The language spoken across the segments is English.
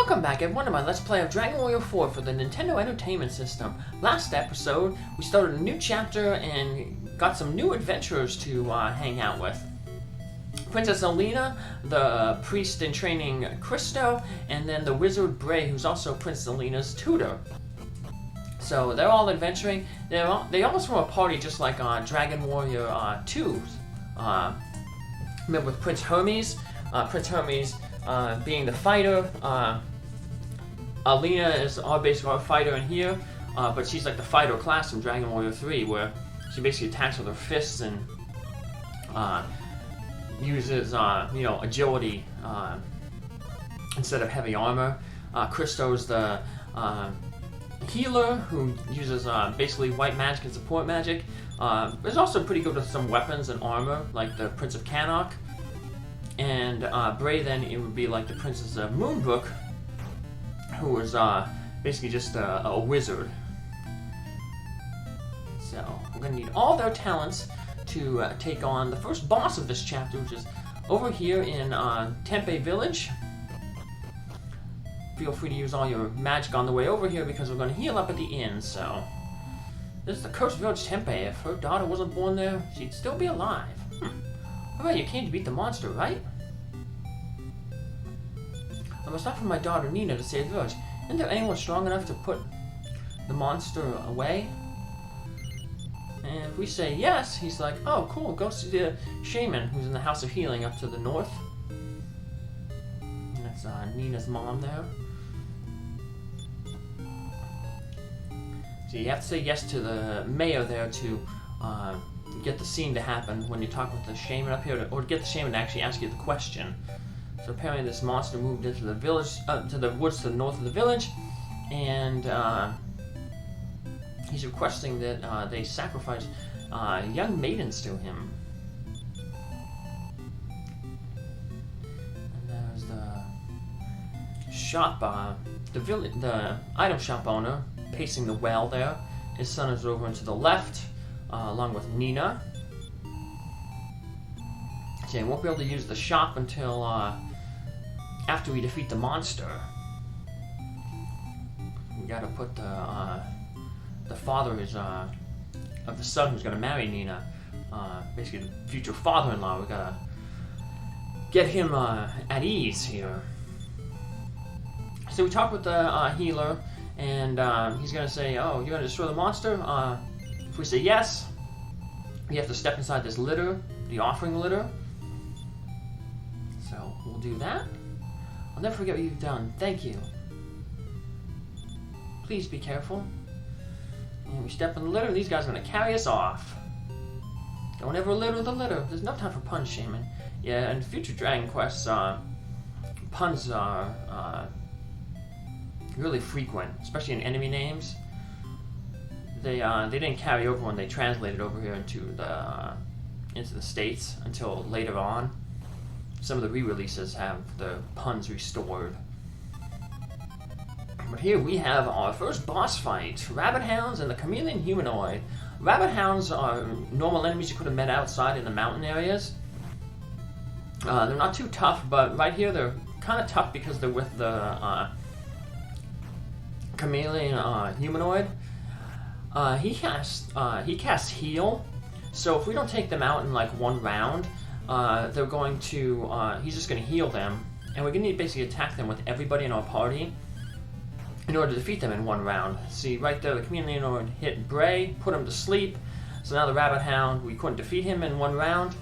Welcome back everyone to my Let's Play of Dragon Warrior 4 for the Nintendo Entertainment System. Last episode, we started a new chapter and got some new adventurers to hang out with. Princess Alena, the priest in training Cristo, and then the wizard Brey, who's also Princess Alena's tutor. So they're all adventuring. They almost form a party just like Dragon Warrior 2. Remember with Prince Hermes? Prince Hermes being the fighter. Alena is basically our fighter in here, but she's like the fighter class from Dragon Warrior 3, where she basically attacks with her fists and uses, agility instead of heavy armor. Cristo's the healer who uses basically white magic and support magic. Is also pretty good with some weapons and armor, like the Prince of Cannock. And Brey then, it would be like the Princess of Moonbrook, who was basically just a wizard. So we're going to need all their talents to take on the first boss of this chapter, which is over here in Tempe village. Feel free to use all your magic on the way over here because we're going to heal up at the inn. So this is the cursed village Tempe. If her daughter wasn't born there, she'd still be alive. Alright, you came to beat the monster, right? I must offer my daughter Nina to save the village. Isn't there anyone strong enough to put the monster away? And if we say yes, he's like, oh cool, go see the shaman who's in the House of Healing up to the north. And that's Nina's mom there. So you have to say yes to the mayor there to get the scene to happen when you talk with the shaman up here, or get the shaman to actually ask you the question. So apparently this monster moved into the village, to the woods to the north of the village, and he's requesting that they sacrifice young maidens to him. And there's the shop, the item shop owner pacing the well there. His son is over and to the left, along with Nina. So he won't be able to use the shop until after we defeat the monster. We gotta put the father is of the son who's gonna marry Nina, basically the future father-in-law. We gotta get him at ease here. So we talk with the healer, and he's gonna say, "Oh, you're gonna destroy the monster?" If we say yes, we have to step inside this litter, the offering litter. So we'll do that. I'll never forget what you've done. Thank you. Please be careful. And we step in the litter, and these guys are going to carry us off. Don't ever litter the litter. There's no time for puns, Shaman. Yeah, in future Dragon Quests, puns are really frequent, especially in enemy names. They didn't carry over when they translated over here into the States until later on. Some of the re-releases have the puns restored. But here we have our first boss fight. Rabbit Hounds and the Chameleon Humanoid. Rabbit Hounds are normal enemies you could have met outside in the mountain areas. They're not too tough, but right here they're kind of tough because they're with the Chameleon Humanoid. He casts Heal, so if we don't take them out in like one round, they're going to, he's just going to heal them, and we're going to need to basically attack them with everybody in our party in order to defeat them in one round. See, right there, the Chameleon hit Brey, put him to sleep, so now the Rabbit Hound, we couldn't defeat him in one round,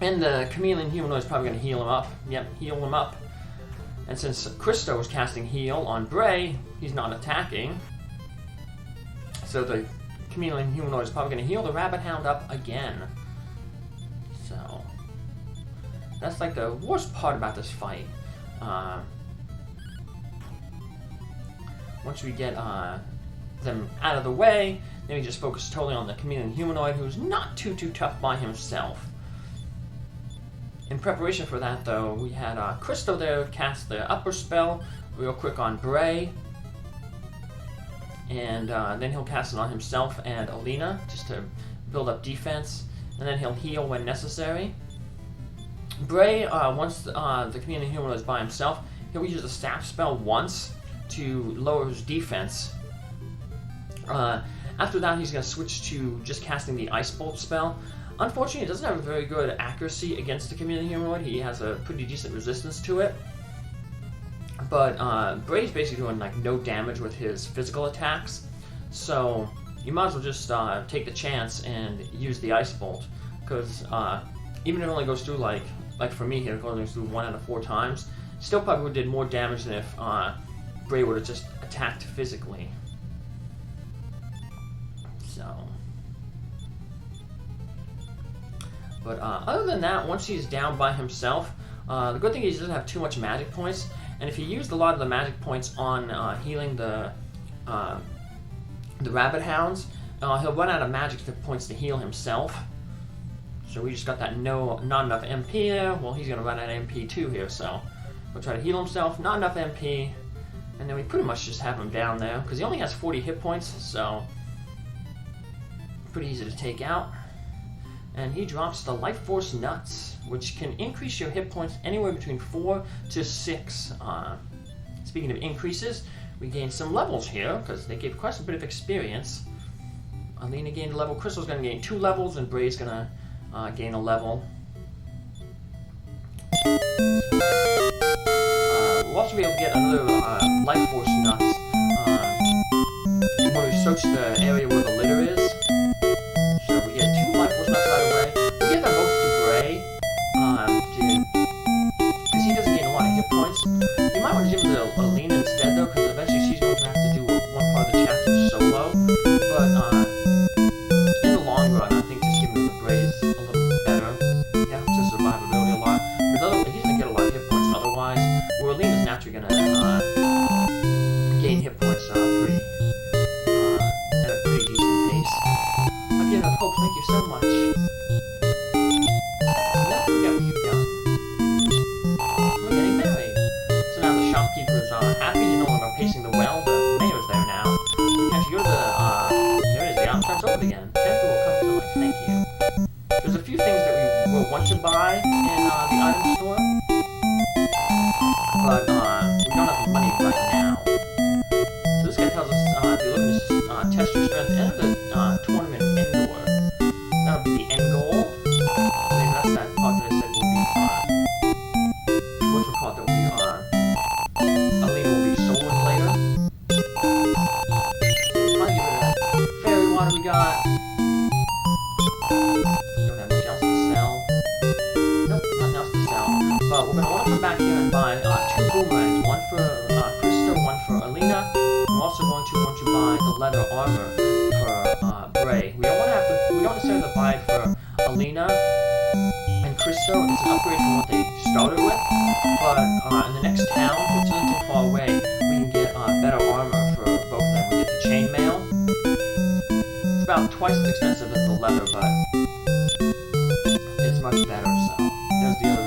and the Chameleon Humanoid is probably going to heal him up. Yep, heal him up. And since Cristo is casting Heal on Brey, he's not attacking, so the Chameleon Humanoid is probably going to heal the Rabbit Hound up again. So that's like the worst part about this fight. Once we get them out of the way, then we just focus totally on the Chameleon Humanoid, who's not too tough by himself. In preparation for that, though, we had Cristo there cast the upper spell real quick on Brey, and then he'll cast it on himself and Alena just to build up defense, and then he'll heal when necessary. Brey, once the Chameleon Humanoid is by himself, he'll use a sap spell once to lower his defense. After that, he's going to switch to just casting the Ice Bolt spell. Unfortunately, he doesn't have a very good accuracy against the Chameleon Humanoid. He has a pretty decent resistance to it. But Bray's basically doing like no damage with his physical attacks. So you might as well just take the chance and use the Ice Bolt. Because even if it only goes through like for me here, it only goes through 1 out of 4 times, still probably would have did more damage than if Bray would have just attacked physically. So, but other than that, once he's down by himself, the good thing is he doesn't have too much magic points, and if he used a lot of the magic points on healing the rabbit hounds, he'll run out of magic points to heal himself. So we just got that not enough MP there. Well, he's gonna run out of MP too here, so he'll try to heal himself. Not enough MP, and then we pretty much just have him down there because he only has 40 hit points, so pretty easy to take out. And he drops the Life Force Nuts, which can increase your hit points anywhere between 4 to 6. Speaking of increases, we gained some levels here because they gave quite a bit of experience. Alena gained a level, Crystal's going to gain 2 levels, and Bray's going to gain a level. We'll also be able to get another Life Force Nuts when we search the area where the litter is. So we get 2 Life Force Nuts right away. We'll give them both to Bray, because he doesn't gain a lot of hit points. You might want to give him to Alena instead, though, because eventually she's going to have to do one part of the chapter solo. But in the long run, I think just giving him to Bray is a little better. He has to survivability a lot. Because he doesn't get a lot of hit points otherwise. Where Alena's naturally going to gain hit points at a pretty decent pace. Again, I hope, thank you so much. Never forget what you've done. We're getting married. So now the shopkeeper's happy, you're no longer pacing the well, the mayor's there now. You can't go to there it is, the outfit's over again. Tempe will come to life, thank you. There's a few things that we will want to buy in the item store, but we don't have the money right now. So this guy tells us if you're looking to test your strength, enter the tournament indoor. That'll be the end goal. Maybe that's that part that I said will be what's it called? That will be Alena will be soloing later. So we'll probably give it a fairy water we got. Don't have much else to sell. Nope, nothing else to sell. But we're gonna want to come back here and buy 2 boomerangs, one for Cristo, one for Alena. We're also going to want to buy the leather armor for Bray. We don't necessarily buy it for Alena and Cristo. It's an upgrade from what they started with. But in the next town, which isn't too far away, we can get better armor for both of them. We get the chainmail. It's about twice as expensive as the leather, but it's much better. So there's the other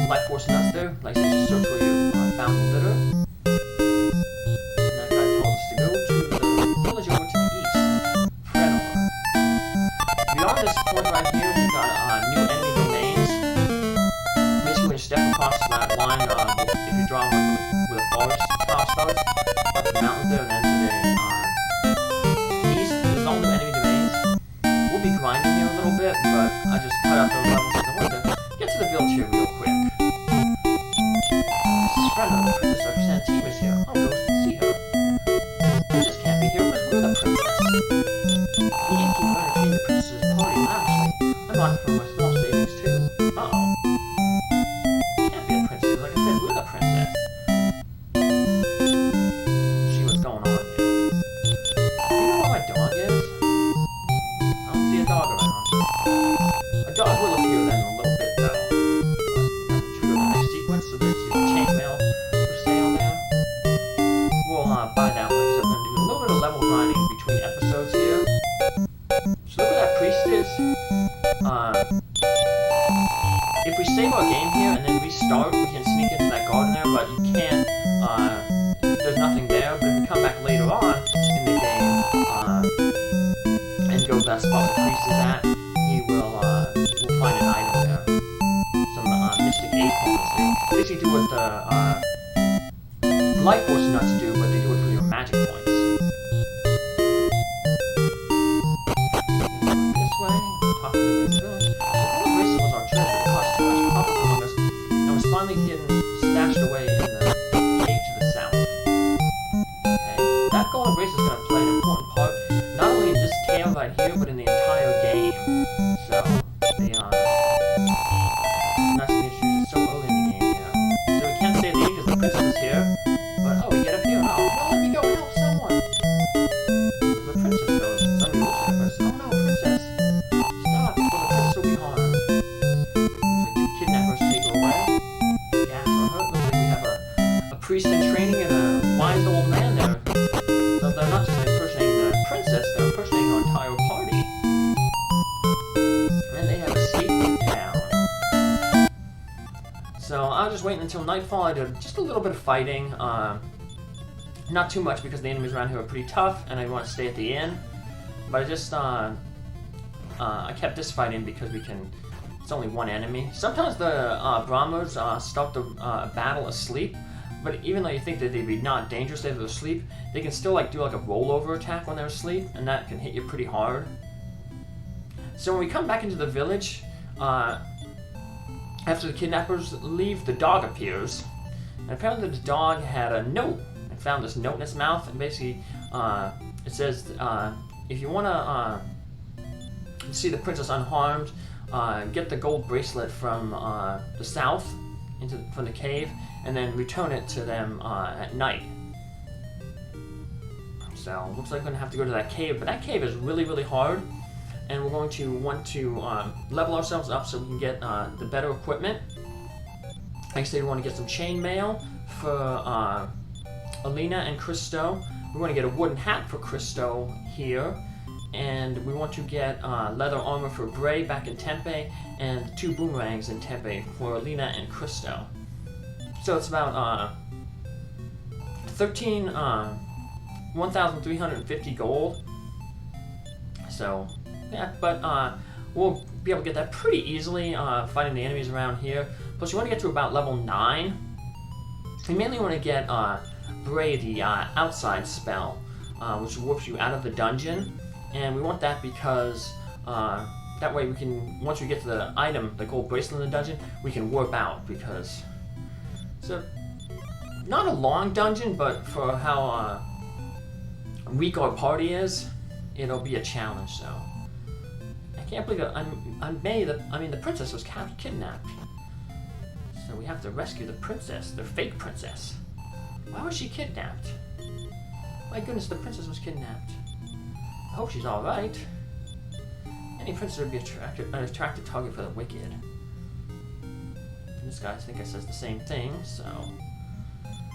Life Force Nuts there. Like I said, just search where you found the litter. And that guy told us to go to the village over to the east, Frenor. Beyond this point right here, we got new enemy domains. Basically, when you step across that line, if you draw one with a forest tile starts, up the mountain there, and then to the east, there's all new enemy domains. We'll be grinding here a little bit, but I just cut out those levels because I wanted to get to the village here real quick. Frenor, the princess of Santeem is here. I'll go see her. We just can't be here because we're the princess. The innkeeper entertained the princess's party lavishly. I'm on for my small savings too. Uh-oh. Can't be a princess. Like I said, we're the princess. See what's going on here. Do you know where my dog is? I don't see a dog around. A dog will appear then in a little bit though. But trigger the next sequence, so there's the chainmail for sale there. We'll buy that one because I'm going to do a little bit of level grinding between episodes here. So look where that priest is. If we save our game here and then restart, we can sneak into that garden there, but you can't, there's nothing there. But if we come back later on in the game, and go to that spot where the priest is at, we'll find an item there. Some mystic acorns. They basically do what the life force nuts do, but they do it for your magic points. This way, top of the village. The gold bracelet was our treasure. It cost too much copper among us, and was finally getting stashed away in the cave to the south. Okay, that gold bracelet is going to play an important part, not only in this tale right here, but in the entire game. So, they not to introduce it so early in the game here. So we can't stay late because the princess is here. But oh, we get up here. Oh, no, let me go and help someone. The princess goes. Somebody looks at us. Oh no, princess. Stop, or the princess will be harmed. Looks like two kidnappers take her away. Gas on her. Looks like we have a priest in training and a wise old man there. So they're not just impersonating the princess, they're impersonating our entire party. And they have escaped town. So I was just waiting until nightfall. I did just a little bit of fighting. Not too much because the enemies around here are pretty tough and I want to stay at the inn. But I just, I kept this fight in because it's only one enemy. Sometimes the Brahmas start the battle asleep. But even though you think that they'd be not dangerous if they're asleep, they can still do a rollover attack when they're asleep, and that can hit you pretty hard. So when we come back into the village, after the kidnappers leave, the dog appears. And apparently the dog had a note, and found this note in its mouth, and basically it says, if you want to see the princess unharmed, get the gold bracelet from the south, from the cave, and then return it to them at night. So, looks like we're going to have to go to that cave, but that cave is really, really hard, and we're going to want to level ourselves up so we can get the better equipment. Like I said, we want to get some chainmail for Alena and Cristo. We want to get a wooden hat for Cristo here, and we want to get leather armor for Brey back in Tempe, and 2 boomerangs in Tempe for Alena and Cristo. So it's about 1,350 gold. So yeah, but we'll be able to get that pretty easily fighting the enemies around here. Plus you want to get to about level 9. You mainly want to get Brey, the outside spell, which warps you out of the dungeon. And we want that because that way we can, once we get to the item, the gold bracelet in the dungeon, we can warp out because so not a long dungeon, but for how weak our party is, it'll be a challenge. So I can't believe it. The princess was kidnapped. So we have to rescue the princess, the fake princess. Why was she kidnapped? My goodness, the princess was kidnapped. I hope she's all right. Any princess would be an attractive target for the wicked. And this guy, I think, says the same thing. So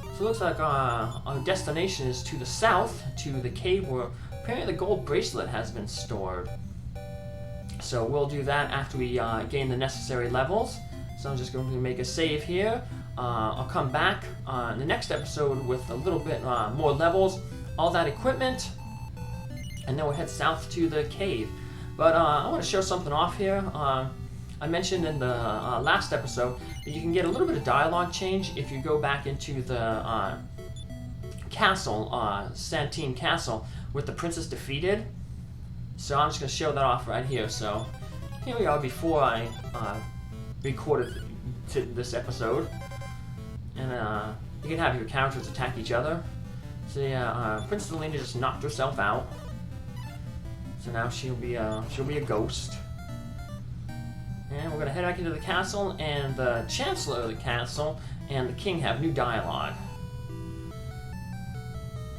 it looks like our destination is to the south, to the cave where apparently the gold bracelet has been stored. So we'll do that after we gain the necessary levels. So I'm just going to make a save here. I'll come back in the next episode with a little bit more levels, all that equipment, and then we'll head south to the cave. But I want to show something off here. I mentioned in the last episode that you can get a little bit of dialogue change if you go back into the castle, Santeem Castle, with the princess defeated. So I'm just going to show that off right here. So here we are before I recorded this episode. And you can have your characters attack each other. So yeah, Princess Alena just knocked herself out. So now she'll be a ghost. And we're gonna head back into the castle, and the Chancellor of the castle and the king have new dialogue.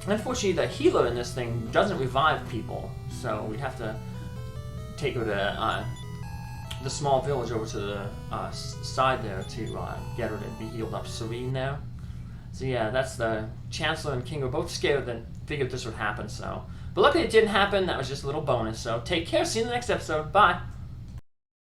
Unfortunately, the healer in this thing doesn't revive people, so we'd have to take her to the small village over to the side there to get her to be healed up. Serene there. So yeah, that's the Chancellor and King were both scared and figured this would happen. So, but luckily it didn't happen. That was just a little bonus. So take care. See you in the next episode. Bye.